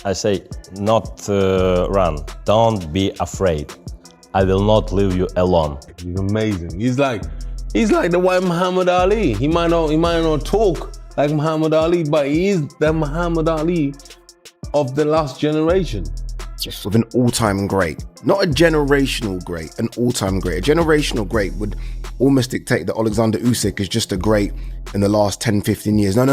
I say, not run. Don't be afraid. I will not leave you alone. He's amazing. He's like the white Muhammad Ali. He might not talk like Muhammad Ali, but he is the Muhammad Ali of the last generation. With an all-time great. Not a generational great, an all-time great. A generational great would almost dictate that Oleksandr Usyk is just a great in the last 10, 15 years. No.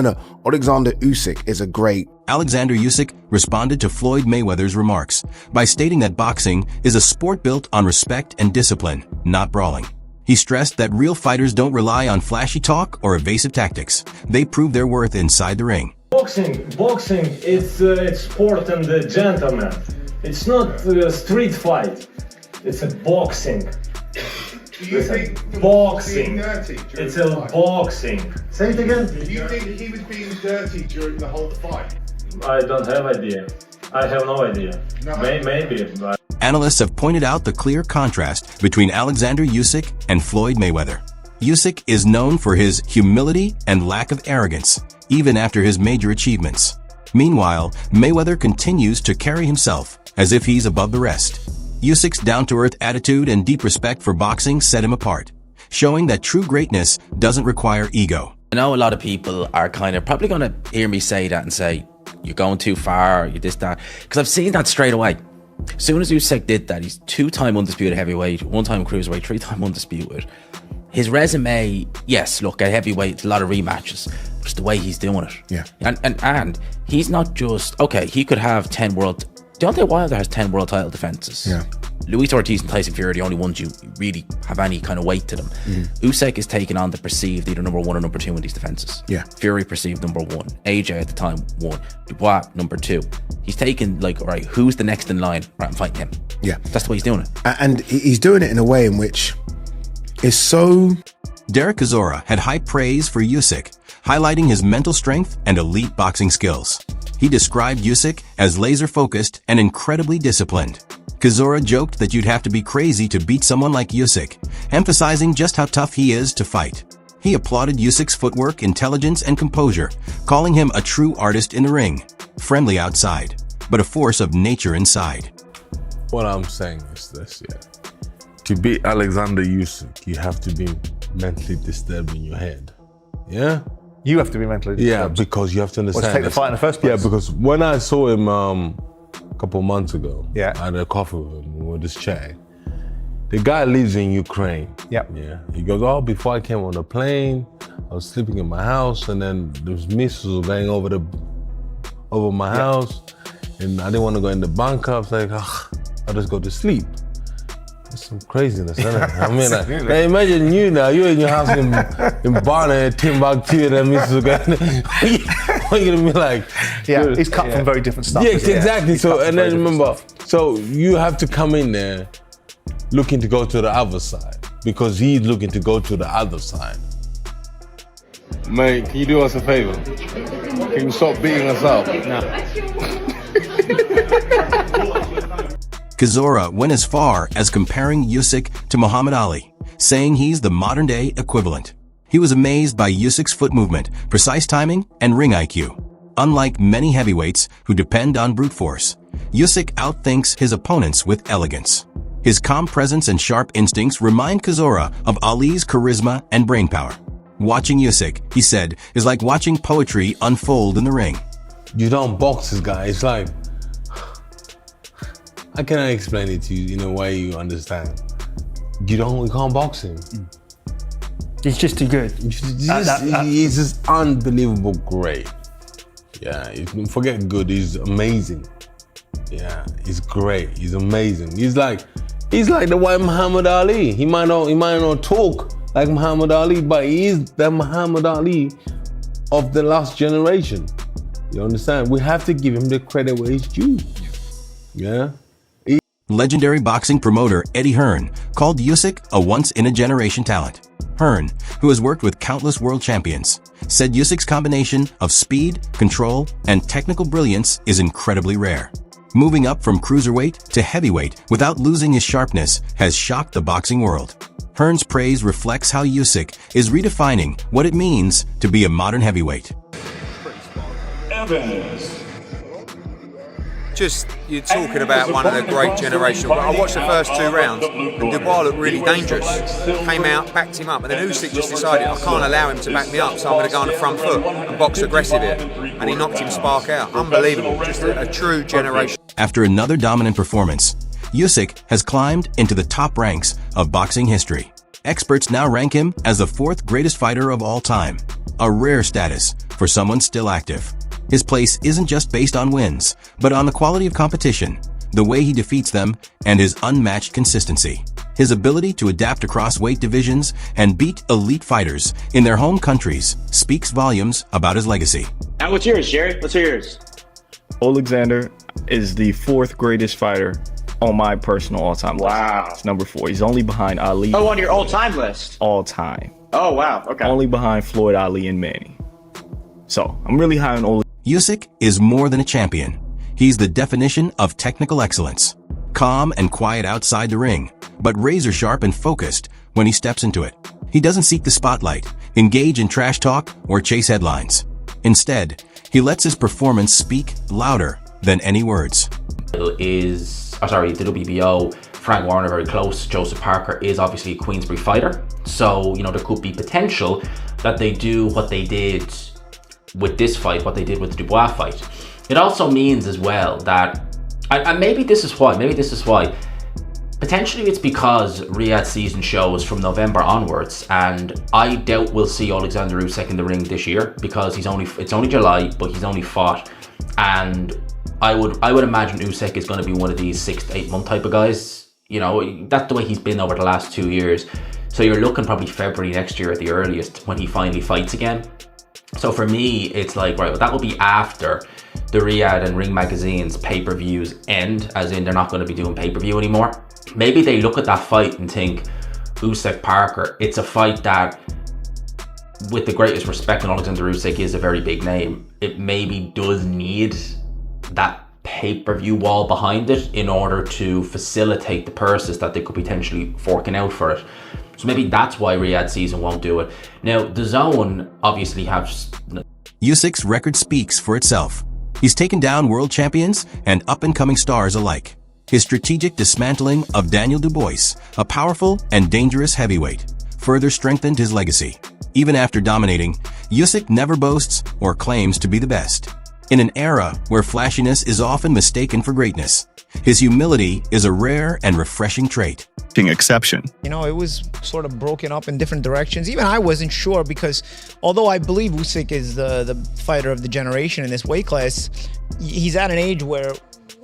Oleksandr Usyk is a great. Oleksandr Usyk responded to Floyd Mayweather's remarks by stating that boxing is a sport built on respect and discipline, not brawling. He stressed that real fighters don't rely on flashy talk or evasive tactics. They prove their worth inside the ring. Boxing, it's sport and the gentleman. It's not a street fight. It's a boxing. Do you think boxing? It's a boxing. Say it again. Do you think he was being dirty during the whole fight? I don't have idea. I have no idea. No. Maybe. Analysts have pointed out the clear contrast between Oleksandr Usyk and Floyd Mayweather. Usyk is known for his humility and lack of arrogance, even after his major achievements. Meanwhile, Mayweather continues to carry himself as if he's above the rest. Usyk's down-to-earth attitude and deep respect for boxing set him apart, showing that true greatness doesn't require ego. I know a lot of people are kind of probably going to hear me say that and say, you're going too far, you're this, that, because I've seen that straight away. As soon as Usyk did that, he's 2-time undisputed heavyweight, 1-time cruiserweight, 3-time undisputed. His resume, yes, look, at heavyweight, it's a lot of rematches. Just the way he's doing it. Yeah. And he's not just, okay, he could have 10 world... Deontay Wilder has 10 world title defenses. Yeah. Luis Ortiz and Tyson Fury are the only ones you really have any kind of weight to them. Usyk is taking on the perceived either number 1 or number 2 in these defenses. Yeah. Fury perceived number 1. AJ at the time 1. Dubois number 2. He's taking like, all right, who's the next in line? Right, I'm fighting him. Yeah. That's the way he's doing it. And he's doing it in a way in which is so... Derek Chisora had high praise for Usyk, highlighting his mental strength and elite boxing skills. He described Usyk as laser-focused and incredibly disciplined. Chisora joked that you'd have to be crazy to beat someone like Usyk, emphasizing just how tough he is to fight. He applauded Usyk's footwork, intelligence, and composure, calling him a true artist in the ring, friendly outside, but a force of nature inside. What I'm saying is this, yeah. To beat Oleksandr Usyk, you have to be mentally disturbed in your head. Yeah? You have to be mentally disturbed. Yeah, because you have to understand. Well, to take the fight in the first place. Yeah, because when I saw him a couple of months ago, yeah, I had a coffee with him, we were just chatting. The guy lives in Ukraine. Yep. Yeah. He goes, oh, before I came on the plane, I was sleeping in my house, and then those missiles were going over my house, and I didn't want to go in the bunker. I was like, I'll just go to sleep. It's some craziness, isn't it? I mean, like, imagine you now, you're in your house in Barna, Timbuktu, and then missiles are going. What are you gonna be like? Yeah, he's cut from very different stuff. Yes, exactly. So, and then remember, so you have to come in there looking to go to the other side because he's looking to go to the other side. Mate, can you do us a favor? Can you stop beating us up? No. Chisora went as far as comparing Usyk to Muhammad Ali, saying he's the modern-day equivalent. He was amazed by Usyk's foot movement, precise timing, and ring IQ. Unlike many heavyweights who depend on brute force, Usyk outthinks his opponents with elegance. His calm presence and sharp instincts remind Chisora of Ali's charisma and brainpower. Watching Usyk, he said, is like watching poetry unfold in the ring. You don't box this guy. It's like, how can I explain it to you in a way you understand? You can't box him. He's just too good. He's just unbelievable great. Yeah, forget good, he's amazing. Yeah, he's great, he's amazing. He's like the white Muhammad Ali. He might not talk like Muhammad Ali, but he is the Muhammad Ali of the last generation. You understand? We have to give him the credit where it's due. Yeah. Legendary boxing promoter Eddie Hearn called Usyk a once-in-a-generation talent. Hearn, who has worked with countless world champions, said Usyk's combination of speed, control, and technical brilliance is incredibly rare. Moving up from cruiserweight to heavyweight without losing his sharpness has shocked the boxing world. Hearn's praise reflects how Usyk is redefining what it means to be a modern heavyweight. Evans. just, you're talking about one of the great generational. I watched the first 2 rounds, and Dubois looked really dangerous. Came out, backed him up, and then Usyk just decided, I can't allow him to back me up, so I'm going to go on the front foot and box aggressive here. And he knocked him spark out. Unbelievable, just a true generation. After another dominant performance, Usyk has climbed into the top ranks of boxing history. Experts now rank him as the 4th greatest fighter of all time, a rare status for someone still active. His place isn't just based on wins, but on the quality of competition, the way he defeats them, and his unmatched consistency. His ability to adapt across weight divisions and beat elite fighters in their home countries speaks volumes about his legacy. Now what's yours, Jerry? What's yours? Oleksandr is the 4th greatest fighter on my personal all-time list. Wow. It's number 4. He's only behind Ali. Oh, on your all-time list? All time. Oh, wow. Okay. Only behind Floyd, Ali, and Manny. So, I'm really high on Oleksandr. Usyk is more than a champion. He's the definition of technical excellence. Calm and quiet outside the ring, but razor sharp and focused when he steps into it. He doesn't seek the spotlight, engage in trash talk, or chase headlines. Instead, he lets his performance speak louder than any words. The WBO, Frank Warner very close. Joseph Parker is obviously a Queensberry fighter. So, there could be potential that they do what they did with this fight, what they did with the Dubois fight. It also means as well that, and maybe this is why, potentially it's because Riyadh season shows from November onwards, and I doubt we'll see Oleksandr Usyk in the ring this year because it's only July, but he's only fought, and I would imagine Usyk is going to be one of these 6 to 8 month type of guys. That's the way he's been over the last 2 years. So you're looking probably February next year at the earliest when he finally fights again. So for me, it's like, right, well, that will be after the Riyadh and Ring Magazine's pay-per-views end, as in they're not going to be doing pay-per-view anymore. Maybe they look at that fight and think, Usyk Parker, it's a fight that, with the greatest respect, and Oleksandr Usyk is a very big name, it maybe does need that pay-per-view wall behind it in order to facilitate the purses that they could potentially forking out for it. So maybe that's why Riyadh season won't do it. Now, the Zone obviously has... Usyk's record speaks for itself. He's taken down world champions and up-and-coming stars alike. His strategic dismantling of Daniel Dubois, a powerful and dangerous heavyweight, further strengthened his legacy. Even after dominating, Usyk never boasts or claims to be the best. In an era where flashiness is often mistaken for greatness, his humility is a rare and refreshing trait. Exception. It was sort of broken up in different directions. Even I wasn't sure because although I believe Usyk is the fighter of the generation in this weight class, he's at an age where,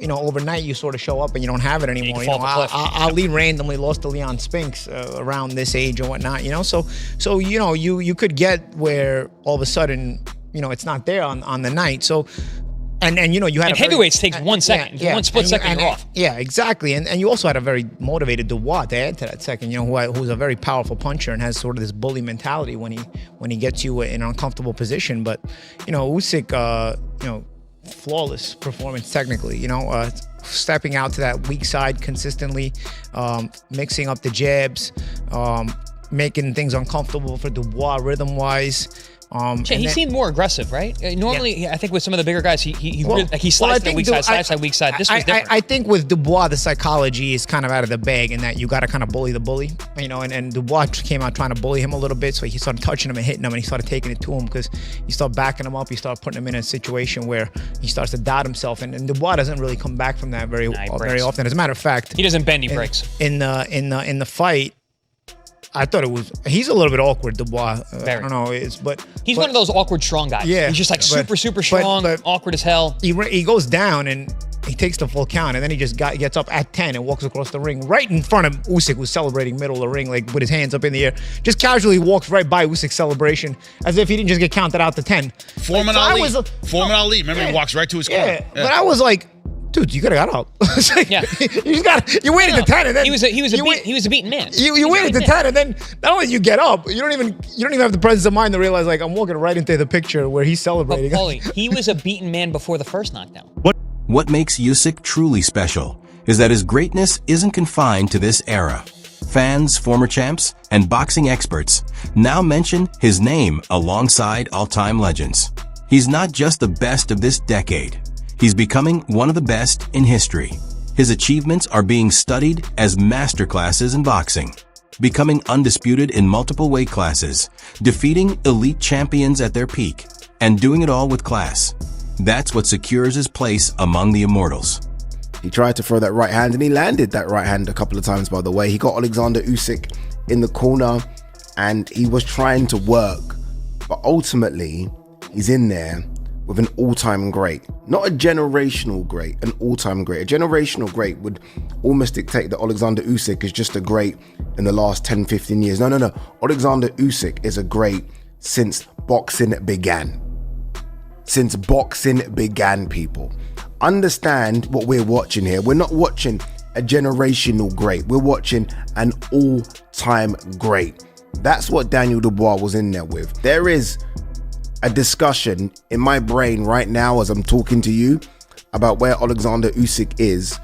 overnight you sort of show up and you don't have it anymore. Ali randomly lost to Leon Spinks around this age and whatnot, So you could get where all of a sudden, it's not there on the night. So And you had heavyweights takes 1 second. One split second, you're off. Yeah, exactly. And you also had a very motivated Dubois to add to that second. Who's a very powerful puncher and has sort of this bully mentality when he gets you in an uncomfortable position. But Usyk, flawless performance technically. Stepping out to that weak side consistently, mixing up the jabs, making things uncomfortable for Dubois rhythm-wise. He seemed more aggressive, right? Normally, I think with some of the bigger guys, he slides to the weak side, slides to the weak side. This was different. I think with Dubois, the psychology is kind of out of the bag in that you got to kind of bully the bully, and Dubois came out trying to bully him a little bit, so he started touching him and hitting him, and he started taking it to him because you start backing him up, you start putting him in a situation where he starts to doubt himself, and Dubois doesn't really come back from that very often. As a matter of fact, he doesn't bend, he breaks. In the fight, I thought he's a little bit awkward, Dubois. I don't know, but he's one of those awkward strong guys. Yeah, he's just like super strong, awkward as hell. He goes down and he takes the full count, and then he just gets up at 10 and walks across the ring right in front of Usyk, who's celebrating middle of the ring, like with his hands up in the air. Just casually walks right by Usyk's celebration as if he didn't just get counted out to 10. Foreman Ali. Remember, he walks right to his car. Yeah, but I was like, dude, you could have got up. You waited to 10, and then he was a beaten man. You waited to 10, and then not only you get up, you don't even have the presence of mind to realize like I'm walking right into the picture where he's celebrating. But Paulie, he was a beaten man before the first knockdown. What makes Usyk truly special is that his greatness isn't confined to this era. Fans, former champs, and boxing experts now mention his name alongside all-time legends. He's not just the best of this decade. He's becoming one of the best in history. His achievements are being studied as masterclasses in boxing, becoming undisputed in multiple weight classes, defeating elite champions at their peak, and doing it all with class. That's what secures his place among the immortals. He tried to throw that right hand and he landed that right hand a couple of times, by the way. He got Oleksandr Usyk in the corner and he was trying to work, but ultimately he's in there with an all-time great. Not a generational great, an all-time great. A generational great would almost dictate that Oleksandr Usyk is just a great in the last 10, 15 years. No. Oleksandr Usyk is a great since boxing began. Since boxing began, people. Understand what we're watching here. We're not watching a generational great. We're watching an all-time great. That's what Daniel Dubois was in there with. There is a discussion in my brain right now as I'm talking to you about where Oleksandr Usyk is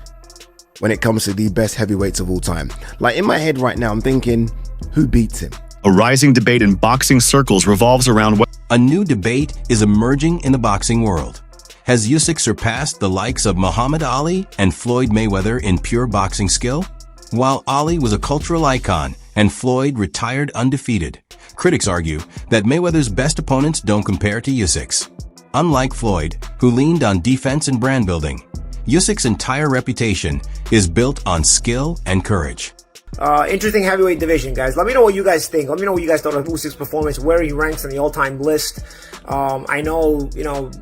when it comes to the best heavyweights of all time. Like in my head right now, I'm thinking, who beats him? A rising debate in boxing circles revolves around what... A new debate is emerging in the boxing world. Has Usyk surpassed the likes of Muhammad Ali and Floyd Mayweather in pure boxing skill? While Ali was a cultural icon and Floyd retired undefeated, critics argue that Mayweather's best opponents don't compare to Usyk's. Unlike Floyd, who leaned on defense and brand building, Usyk's entire reputation is built on skill and courage. Interesting heavyweight division, guys. Let me know what you guys think. Let me know what you guys thought of Usyk's performance, where he ranks on the all-time list. I know,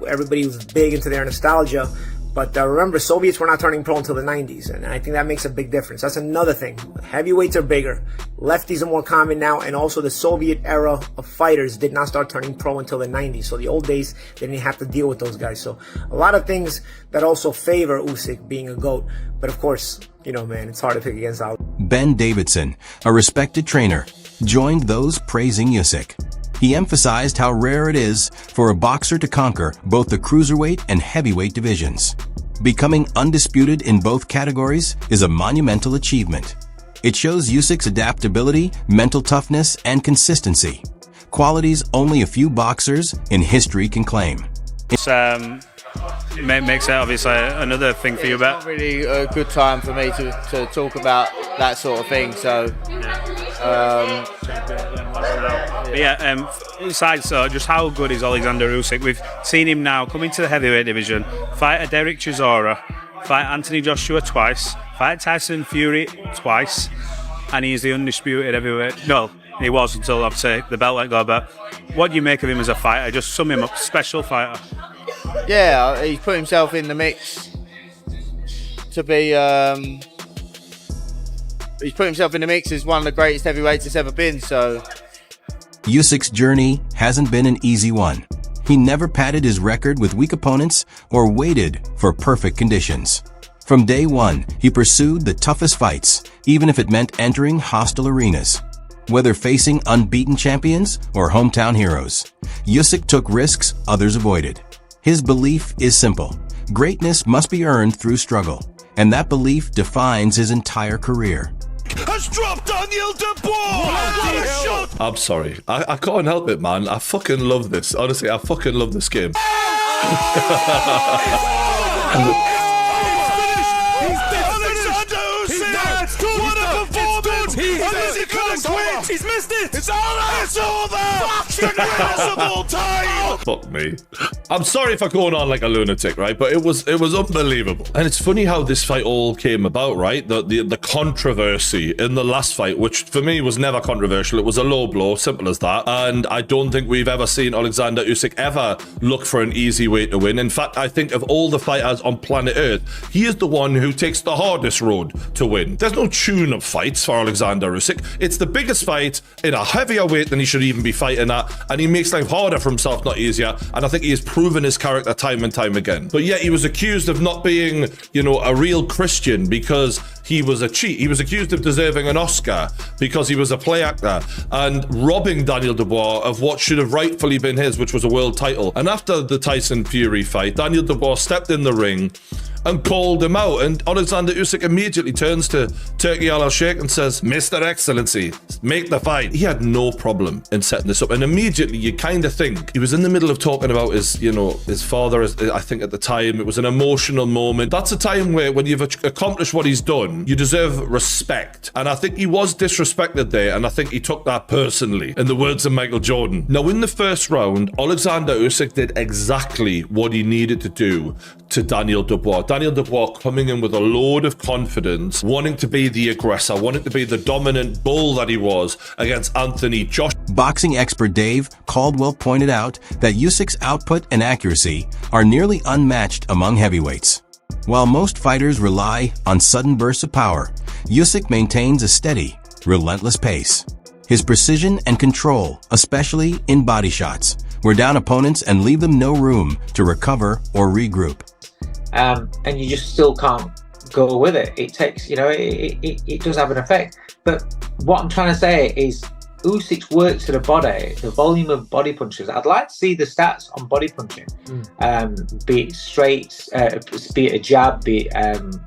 everybody was big into their nostalgia, but remember, Soviets were not turning pro until the 90s, and I think that makes a big difference. That's another thing. Heavyweights are bigger. Lefties are more common now, and also the Soviet era of fighters did not start turning pro until the 90s. So the old days, they didn't have to deal with those guys. So a lot of things that also favor Usyk being a GOAT. But of course, man, it's hard to pick against Ali. Ben Davidson, a respected trainer, joined those praising Usyk. He emphasized how rare it is for a boxer to conquer both the cruiserweight and heavyweight divisions. Becoming undisputed in both categories is a monumental achievement. It shows Usyk's adaptability, mental toughness, and consistency, qualities only a few boxers in history can claim. Makes it obviously another thing for you, but it's not really a good time for me to talk about that sort of thing. So, besides just how good is Oleksandr Usyk? We've seen him now come into the heavyweight division, fight a Derek Chisora, fight Anthony Joshua twice, fight Tyson Fury twice, and he's the undisputed heavyweight. No, he was until obviously the belt let go. But what do you make of him as a fighter? Just sum him up, special fighter. Yeah, he's put himself in the mix to be. He's put himself in the mix as one of the greatest heavyweights that's ever been. So, Usyk's journey hasn't been an easy one. He never padded his record with weak opponents or waited for perfect conditions. From day one, he pursued the toughest fights, even if it meant entering hostile arenas. Whether facing unbeaten champions or hometown heroes, Usyk took risks others avoided. His belief is simple. Greatness must be earned through struggle, and that belief defines his entire career. Has dropped Daniel Dubois! I'm sorry. I can't help it, man. I fucking love this. Honestly, I fucking love this game. He's missed it! It's over! It's over! Fuck the greatest of all time! Fuck me. I'm sorry for going on like a lunatic, right? But it was unbelievable. And it's funny how this fight all came about, right? The controversy in the last fight, which for me was never controversial. It was a low blow, simple as that. And I don't think we've ever seen Oleksandr Usyk ever look for an easy way to win. In fact, I think of all the fighters on planet Earth, he is the one who takes the hardest road to win. There's no tune-up fights for Oleksandr Usyk. It's the biggest fight in a heavier weight than he should even be fighting at, and he makes life harder for himself, not easier. And I think he has proven his character time and time again. But yet he was accused of not being, a real Christian because he was a cheat. He was accused of deserving an Oscar because he was a play actor and robbing Daniel Dubois of what should have rightfully been his, which was a world title. And after the Tyson Fury fight, Daniel Dubois stepped in the ring and called him out. And Oleksandr Usyk immediately turns to Turki Al-Sheikh and says, Mr. Excellency, make the fight. He had no problem in setting this up. And immediately you kind of think he was in the middle of talking about his, you know, his father. I think at the time it was an emotional moment. That's a time where when you've accomplished what he's done, you deserve respect. And I think he was disrespected there. And I think he took that personally, in the words of Michael Jordan. Now, in the first round, Oleksandr Usyk did exactly what he needed to do to Daniel Dubois. Daniel Dubois coming in with a load of confidence, wanting to be the aggressor, wanting to be the dominant bull that he was against Anthony Joshua. Boxing expert Dave Caldwell pointed out that Usyk's output and accuracy are nearly unmatched among heavyweights. While most fighters rely on sudden bursts of power, Usyk maintains a steady, relentless pace. His precision and control, especially in body shots, wear down opponents and leave them no room to recover or regroup. And you just still can't go with it. It takes, you know, it does have an effect. But what I'm trying to say is Usyk's work to the body, the volume of body punches. I'd like to see the stats on body punching, be it straight, be it a jab, be it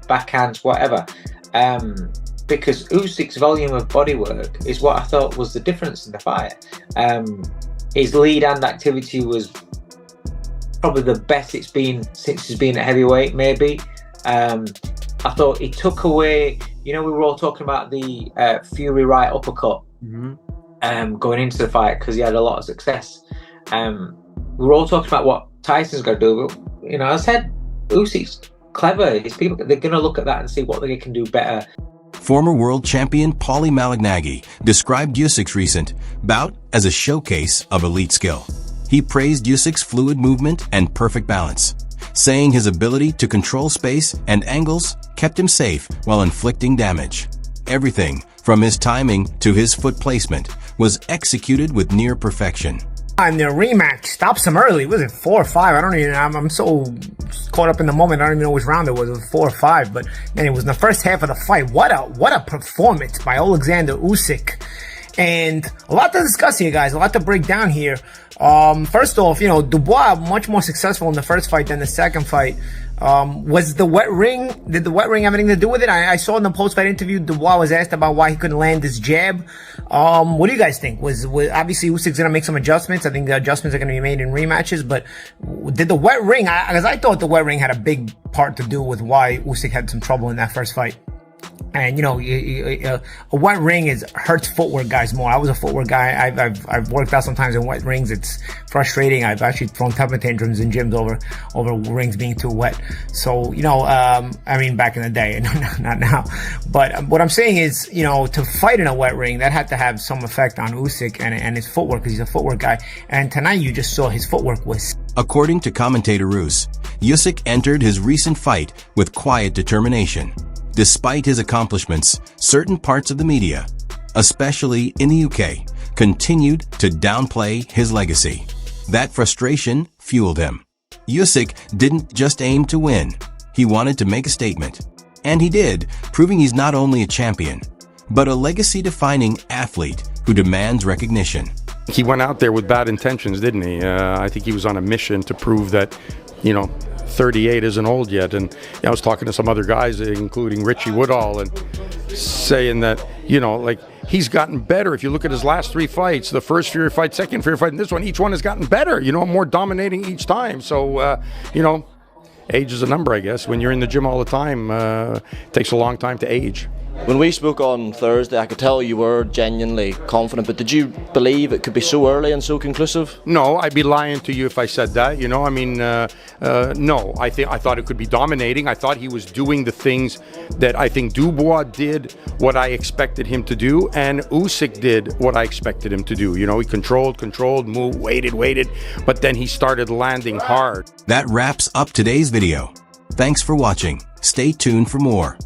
backhands, whatever. Because Usyk's volume of body work is what I thought was the difference in the fight. His lead hand activity was probably the best it's been since he's been at heavyweight, maybe. I thought he took away, you know, we were all talking about the Fury right uppercut going into the fight because he had a lot of success. We were all talking about what Tyson's going to do, but, you know, I said Usyk's clever. His people, they're going to look at that and see what they can do better. Former world champion Paulie Malignaggi described Usyk's recent bout as a showcase of elite skill. He praised Usyk's fluid movement and perfect balance, saying his ability to control space and angles kept him safe while inflicting damage. Everything, from his timing to his foot placement, was executed with near perfection. And their rematch stops him early. Was it 4 or 5? I don't even. I'm so caught up in the moment. I don't even know which round it was. It was 4 or 5. But then it was in the first half of the fight. What a performance by Oleksandr Usyk. And a lot to discuss here, guys. A lot to break down here. First off, you know, Dubois much more successful in the first fight than the second fight. Was the wet ring, did the wet ring have anything to do with it? I saw in the post-fight interview, Dubois was asked about why he couldn't land his jab. What do you guys think? Was obviously Usyk's going to make some adjustments. I think the adjustments are going to be made in rematches, but did the wet ring, because I thought the wet ring had a big part to do with why Usyk had some trouble in that first fight. And, you know, a wet ring hurts footwork guys more. I was a footwork guy. I've worked out sometimes in wet rings. It's frustrating. I've actually thrown temper tantrums in gyms over rings being too wet. So, you know, I mean, back in the day, not now. But what I'm saying is, you know, to fight in a wet ring, that had to have some effect on Usyk and his footwork, because he's a footwork guy. And tonight you just saw his footwork was... According to commentator Roos, Usyk entered his recent fight with quiet determination. Despite his accomplishments, certain parts of the media, especially in the UK, continued to downplay his legacy. That frustration fueled him. Usyk didn't just aim to win. He wanted to make a statement. And he did, proving he's not only a champion, but a legacy-defining athlete who demands recognition. He went out there with bad intentions, didn't he? I think he was on a mission to prove that, you know, 38 isn't old yet. And I was talking to some other guys, including Richie Woodall, and saying that, you know, like, he's gotten better. If you look at his last 3 fights, the first Fury fight, second Fury fight, and this one, each one has gotten better, you know, more dominating each time. So, you know, age is a number, I guess. When you're in the gym all the time, it takes a long time to age. When we spoke on Thursday, I could tell you were genuinely confident, but did you believe it could be so early and so conclusive? No, I'd be lying to you if I said that, you know. I mean, no, I thought it could be dominating. I thought he was doing the things that I think Dubois did what I expected him to do, and Usyk did what I expected him to do. You know, he controlled, moved, waited, but then he started landing hard. That wraps up today's video. Thanks for watching. Stay tuned for more.